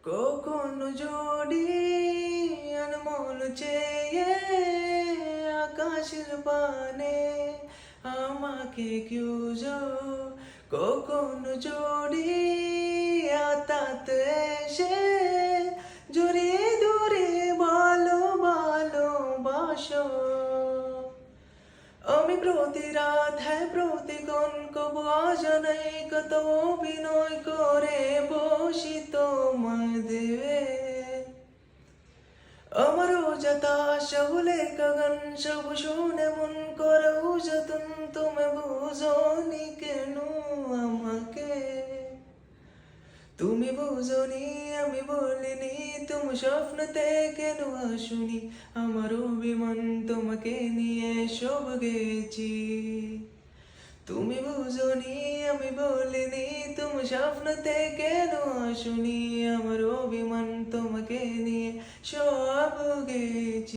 কখনো যদি আনমোল চেয়ে আকাশের পানে আমাকে খুঁজো, কখনো যদি হঠাৎ এসে জড়িয়ে ধরে ভালোবাসো। আমি প্রতি রাত প্রতিক্ষণ কবু অজানাই কত অভিনয় করে বসি তোমায় দেবে। আমার অযথা সবলে গগন সব শুনে মন করো যতন, তুমি বুঝোনি কেন আমাকে। তুমি বুঝোনি আমি বলিনি, তুমি স্বপ্নতে কেন আসুনি। আমার অভিমান তোমাকে নিয়ে সব গেছি। তুমি বুঝোনি আমি বলিনি, তুমি স্বপ্নতে কেন আসুনি। আমার অভিমান তোমাকে নিয়ে সব গেছি।